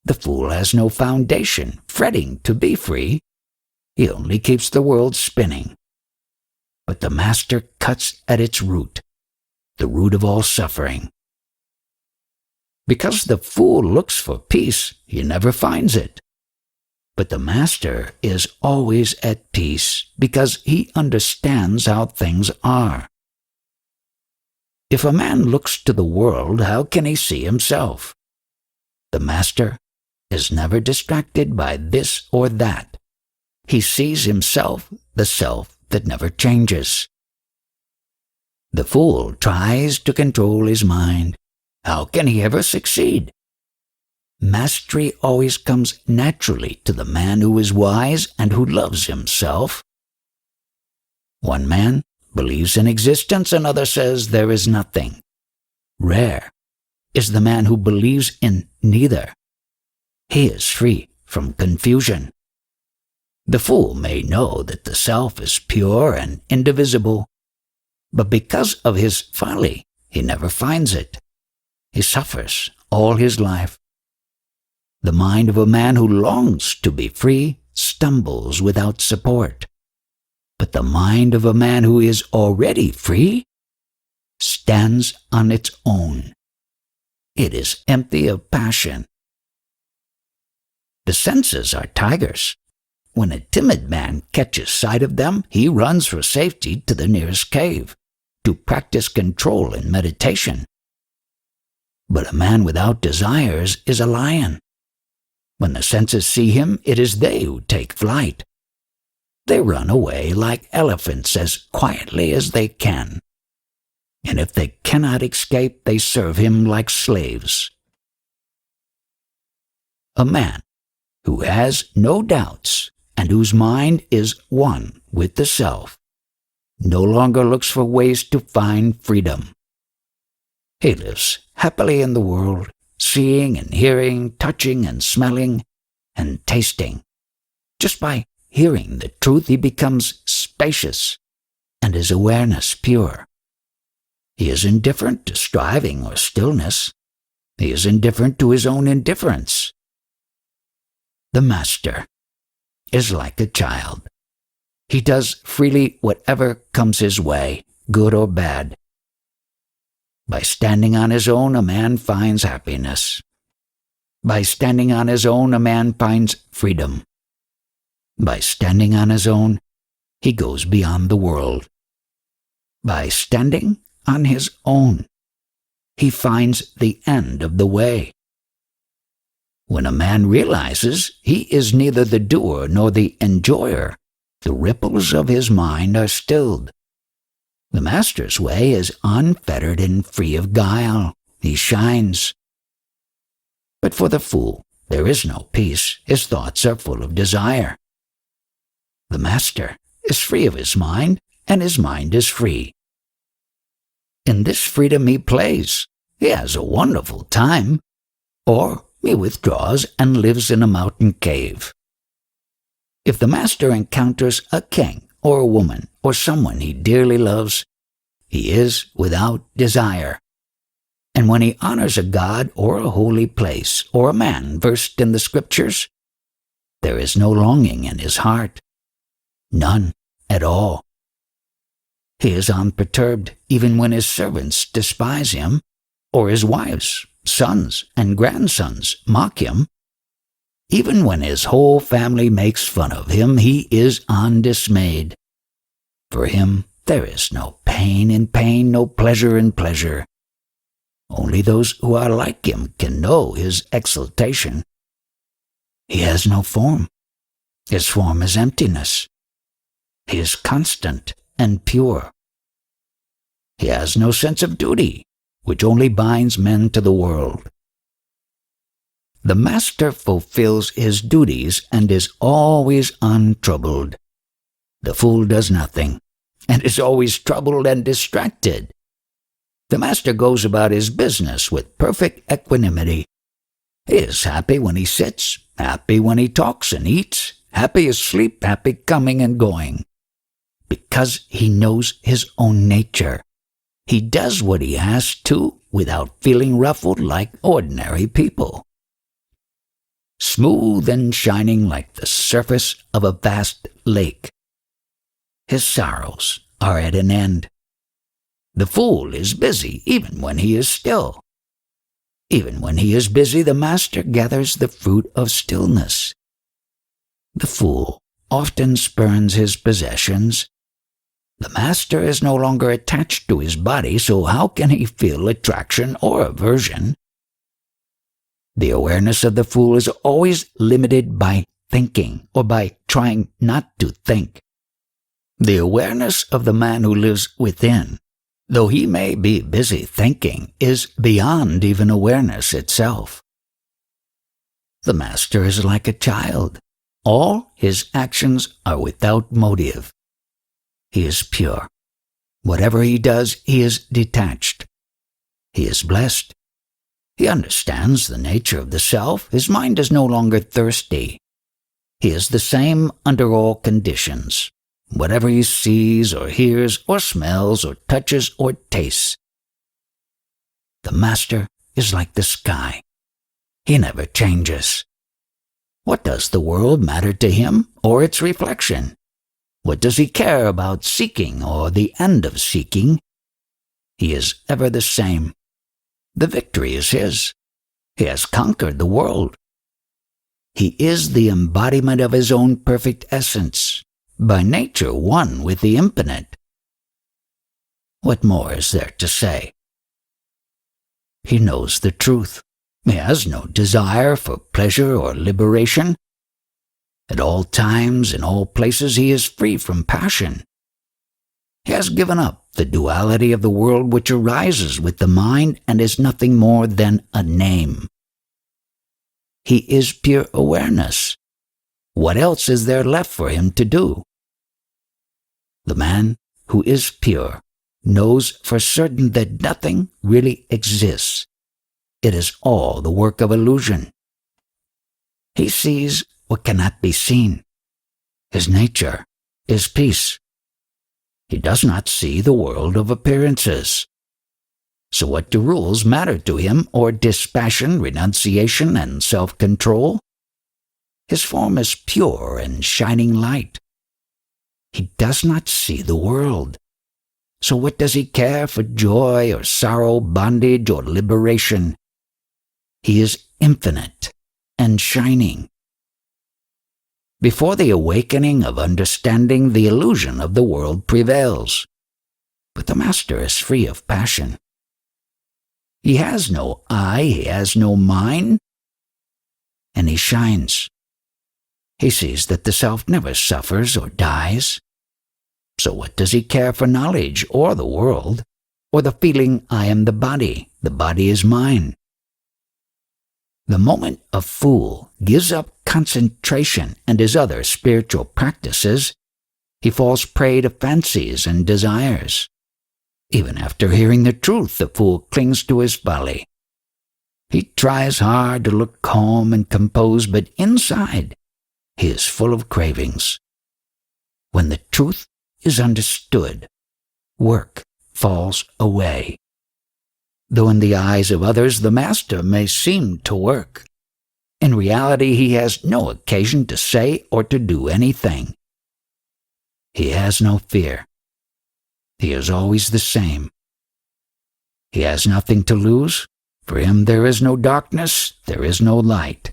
The fool has no foundation, fretting to be free. He only keeps the world spinning. But the master cuts at its root, the root of all suffering. Because the fool looks for peace, he never finds it. But the master is always at peace because he understands how things are. If a man looks to the world, how can he see himself? The master is never distracted by this or that. He sees himself, the self that never changes. The fool tries to control his mind. How can he ever succeed? Mastery always comes naturally to the man who is wise and who loves himself. One man believes in existence, another says there is nothing. Rare is the man who believes in neither. He is free from confusion. The fool may know that the self is pure and indivisible, but because of his folly, he never finds it. He suffers all his life. The mind of a man who longs to be free stumbles without support. But the mind of a man who is already free stands on its own. It is empty of passion. The senses are tigers. When a timid man catches sight of them, he runs for safety to the nearest cave to practice control in meditation. But a man without desires is a lion. When the senses see him, it is they who take flight. They run away like elephants as quietly as they can. And if they cannot escape, they serve him like slaves. A man who has no doubts and whose mind is one with the self no longer looks for ways to find freedom. He lives happily in the world, seeing and hearing, touching and smelling and tasting. Just by hearing the truth, he becomes spacious and his awareness pure. He is indifferent to striving or stillness. He is indifferent to his own indifference. The master is like a child. He does freely whatever comes his way, good or bad. By standing on his own, a man finds happiness. By standing on his own, a man finds freedom. By standing on his own, he goes beyond the world. By standing on his own, he finds the end of the way. When a man realizes he is neither the doer nor the enjoyer, the ripples of his mind are stilled. The master's way is unfettered and free of guile. He shines. But for the fool, there is no peace. His thoughts are full of desire. The master is free of his mind, and his mind is free. In this freedom he plays. He has a wonderful time. Or he withdraws and lives in a mountain cave. If the master encounters a king or a woman or someone he dearly loves, he is without desire. And when he honors a god or a holy place or a man versed in the scriptures, there is no longing in his heart. None at all. He is unperturbed even when his servants despise him, or his wives, sons, and grandsons mock him. Even when his whole family makes fun of him, he is undismayed. For him, there is no pain in pain, no pleasure in pleasure. Only those who are like him can know his exaltation. He has no form. His form is emptiness. He is constant and pure. He has no sense of duty, which only binds men to the world. The master fulfills his duties and is always untroubled. The fool does nothing, and is always troubled and distracted. The master goes about his business with perfect equanimity. He is happy when he sits, happy when he talks and eats, happy asleep, happy coming and going. Because he knows his own nature. He does what he has to without feeling ruffled like ordinary people. Smooth and shining like the surface of a vast lake. His sorrows are at an end. The fool is busy even when he is still. Even when he is busy, the master gathers the fruit of stillness. The fool often spurns his possessions. The master is no longer attached to his body, so how can he feel attraction or aversion? The awareness of the fool is always limited by thinking or by trying not to think. The awareness of the man who lives within, though he may be busy thinking, is beyond even awareness itself. The master is like a child. All his actions are without motive. He is pure. Whatever he does, he is detached. He is blessed. He understands the nature of the self. His mind is no longer thirsty. He is the same under all conditions. Whatever he sees or hears or smells or touches or tastes. The master is like the sky. He never changes. What does the world matter to him or its reflection? What does he care about seeking or the end of seeking? He is ever the same. The victory is his. He has conquered the world. He is the embodiment of his own perfect essence, by nature one with the infinite. What more is there to say? He knows the truth. He has no desire for pleasure or liberation. At all times, in all places, he is free from passion. He has given up the duality of the world which arises with the mind and is nothing more than a name. He is pure awareness. What else is there left for him to do? The man who is pure knows for certain that nothing really exists. It is all the work of illusion. He sees what cannot be seen. His nature is peace. He does not see the world of appearances. So what do rules matter to him, or dispassion, renunciation, and self-control? His form is pure and shining light. He does not see the world. So what does he care for joy or sorrow, bondage or liberation? He is infinite and shining. Before the awakening of understanding, the illusion of the world prevails. But the master is free of passion. He has no I, he has no mind, and he shines. He sees that the self never suffers or dies. So what does he care for knowledge or the world, or the feeling I am the body is mine? The moment a fool gives up concentration and his other spiritual practices, he falls prey to fancies and desires. Even after hearing the truth, the fool clings to his folly. He tries hard to look calm and composed, but inside he is full of cravings. When the truth is understood, work falls away. Though in the eyes of others the master may seem to work, in reality he has no occasion to say or to do anything. He has no fear. He is always the same. He has nothing to lose. For him there is no darkness, there is no light.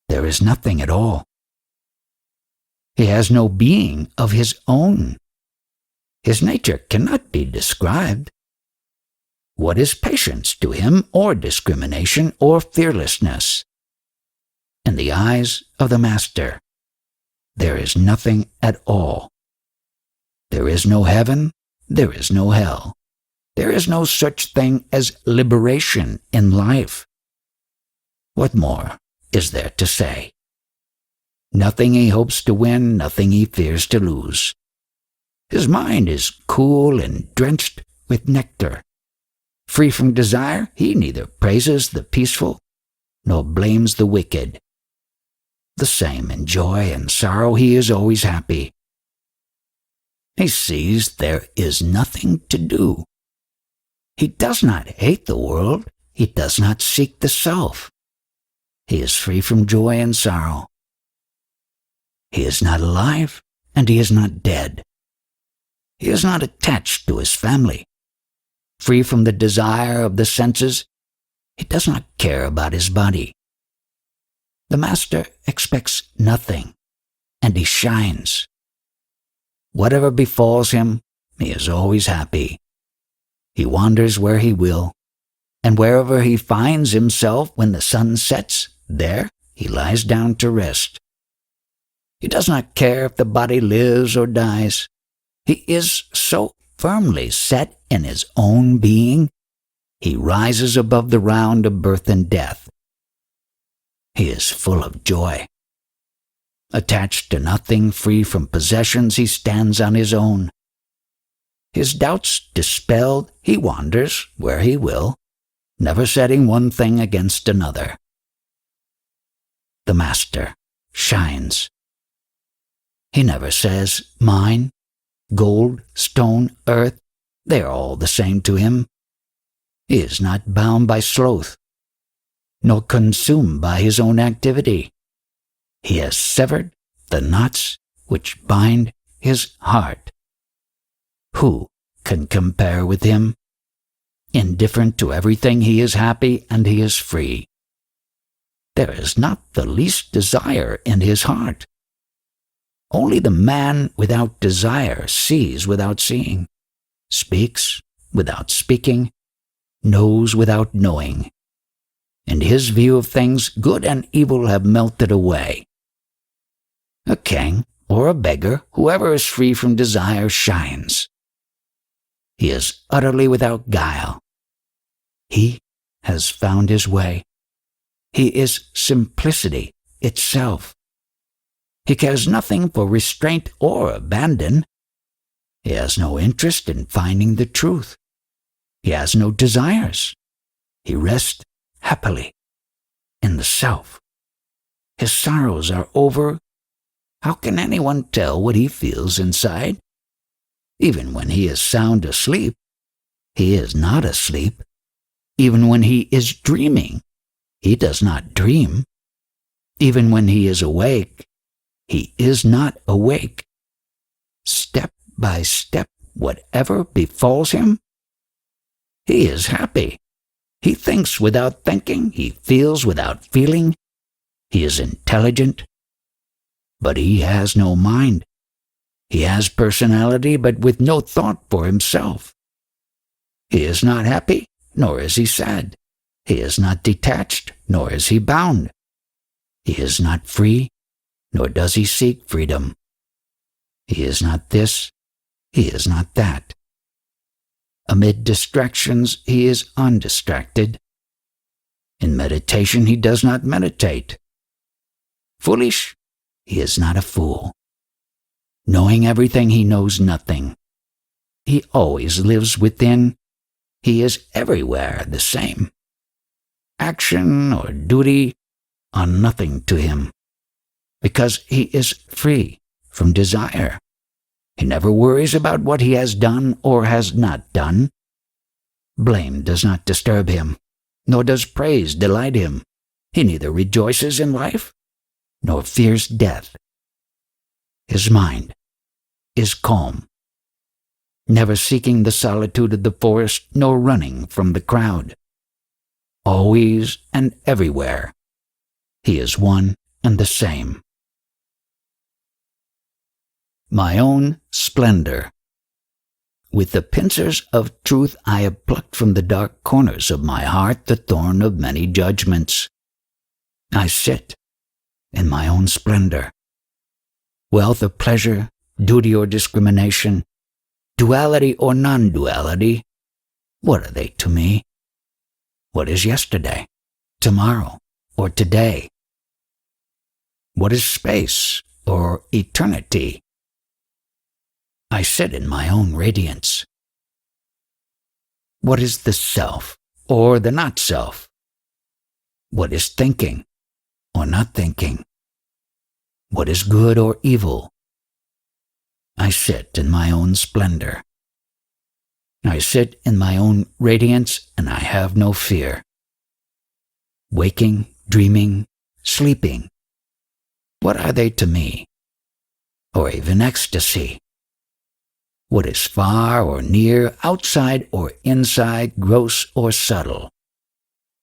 There is nothing at all. He has no being of his own. His nature cannot be described. What is patience to him, or discrimination, or fearlessness? In the eyes of the master, there is nothing at all. There is no heaven, there is no hell. There is no such thing as liberation in life. What more is there to say? Nothing he hopes to win, nothing he fears to lose. His mind is cool and drenched with nectar. Free from desire, he neither praises the peaceful nor blames the wicked. The same in joy and sorrow, he is always happy. He sees there is nothing to do. He does not hate the world. He does not seek the self. He is free from joy and sorrow. He is not alive, and he is not dead. He is not attached to his family. Free from the desire of the senses, he does not care about his body. The master expects nothing, and he shines. Whatever befalls him, he is always happy. He wanders where he will, and wherever he finds himself when the sun sets, there he lies down to rest. He does not care if the body lives or dies. He is so firmly set in his own being, he rises above the round of birth and death. He is full of joy. Attached to nothing, free from possessions, he stands on his own. His doubts dispelled, he wanders where he will, never setting one thing against another. The master shines. He never says, mine, gold, stone, earth, they are all the same to him. He is not bound by sloth, nor consumed by his own activity. He has severed the knots which bind his heart. Who can compare with him? Indifferent to everything, he is happy and he is free. There is not the least desire in his heart. Only the man without desire sees without seeing, speaks without speaking, knows without knowing. In his view of things, good and evil have melted away. A king or a beggar, whoever is free from desire, shines. He is utterly without guile. He has found his way. He is simplicity itself. He cares nothing for restraint or abandon. He has no interest in finding the truth. He has no desires. He rests happily in the self. His sorrows are over. How can anyone tell what he feels inside? Even when he is sound asleep, he is not asleep. Even when he is dreaming, he does not dream. Even when he is awake, he is not awake. Step by step, whatever befalls him, he is happy. He thinks without thinking. He feels without feeling. He is intelligent, but he has no mind. He has personality, but with no thought for himself. He is not happy, nor is he sad. He is not detached, nor is he bound. He is not free, nor does he seek freedom. He is not this, he is not that. Amid distractions, he is undistracted. In meditation, he does not meditate. Foolish, he is not a fool. Knowing everything, he knows nothing. He always lives within. He is everywhere the same. Action or duty are nothing to him, because he is free from desire. He never worries about what he has done or has not done. Blame does not disturb him, nor does praise delight him. He neither rejoices in life, nor fears death. His mind is calm, never seeking the solitude of the forest, nor running from the crowd. Always and everywhere, he is one and the same. My own splendor. With the pincers of truth I have plucked from the dark corners of my heart the thorn of many judgments. I sit in my own splendor. Wealth or pleasure, duty or discrimination, duality or non-duality, what are they to me? What is yesterday, tomorrow, or today? What is space or eternity? I sit in my own radiance. What is the self or the not-self? What is thinking or not thinking? What is good or evil? I sit in my own splendor. I sit in my own radiance, and I have no fear. Waking, dreaming, sleeping, what are they to me? Or even ecstasy? What is far or near, outside or inside, gross or subtle?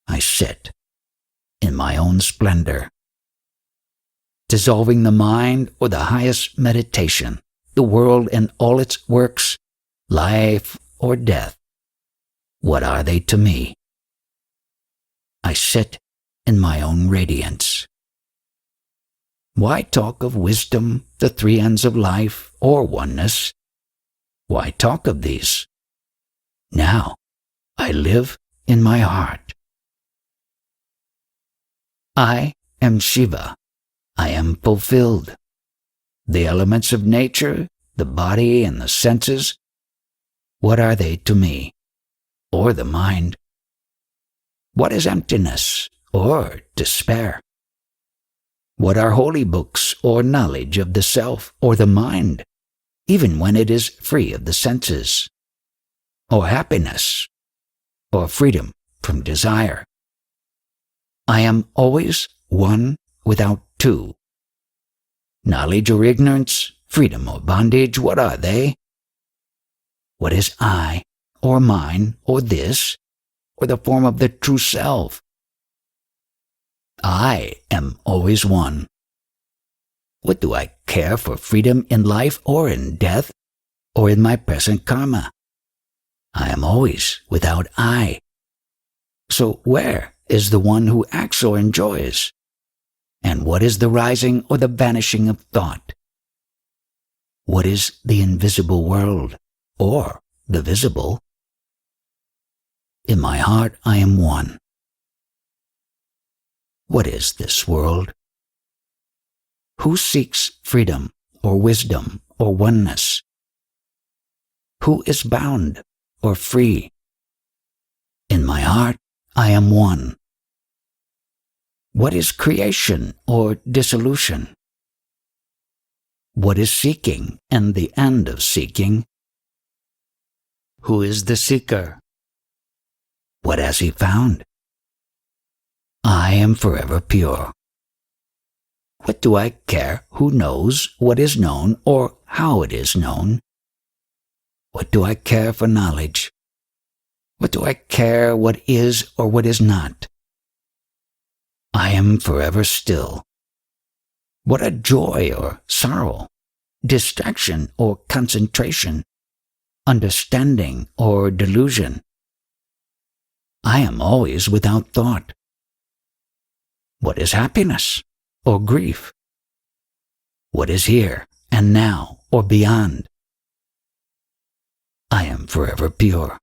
I sit in my own splendor. Dissolving the mind or the highest meditation, the world and all its works, life or death, what are they to me? I sit in my own radiance. Why talk of wisdom, the three ends of life, or oneness? Why talk of these? Now I live in my heart. I am Shiva. I am fulfilled. The elements of nature, the body and the senses, what are they to me, or the mind? What is emptiness or despair? What are holy books or knowledge of the self or the mind, even when it is free of the senses? Or happiness, or freedom from desire? I am always one without two. Knowledge or ignorance, freedom or bondage, what are they? What is I, or mine, or this, or the form of the true self? I am always one. What do I care for freedom in life or in death, or in my present karma? I am always without I. So where is the one who acts or enjoys? And what is the rising or the vanishing of thought? What is the invisible world, or the visible? In my heart I am one. What is this world? Who seeks freedom, or wisdom, or oneness? Who is bound, or free? In my heart I am one. What is creation or dissolution? What is seeking and the end of seeking? Who is the seeker? What has he found? I am forever pure. What do I care who knows what is known or how it is known? What do I care for knowledge? What do I care what is or what is not? I am forever still. What a joy or sorrow, distraction or concentration, understanding or delusion. I am always without thought. What is happiness or grief? What is here and now or beyond? I am forever pure.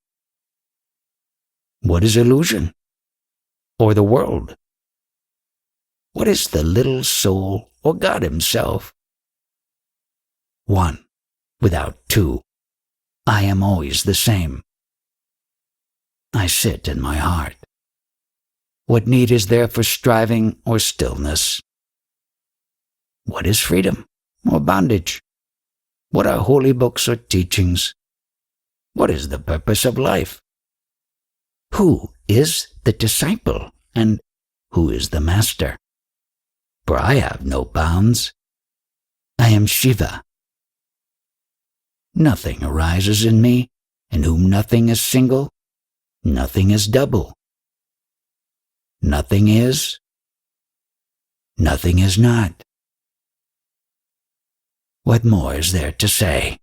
What is illusion or the world? What is the little soul or God himself? One, without two. I am always the same. I sit in my heart. What need is there for striving or stillness? What is freedom or bondage? What are holy books or teachings? What is the purpose of life? Who is the disciple and who is the master? For I have no bounds. I am Shiva. Nothing arises in me, in whom nothing is single, nothing is double. Nothing is not. What more is there to say?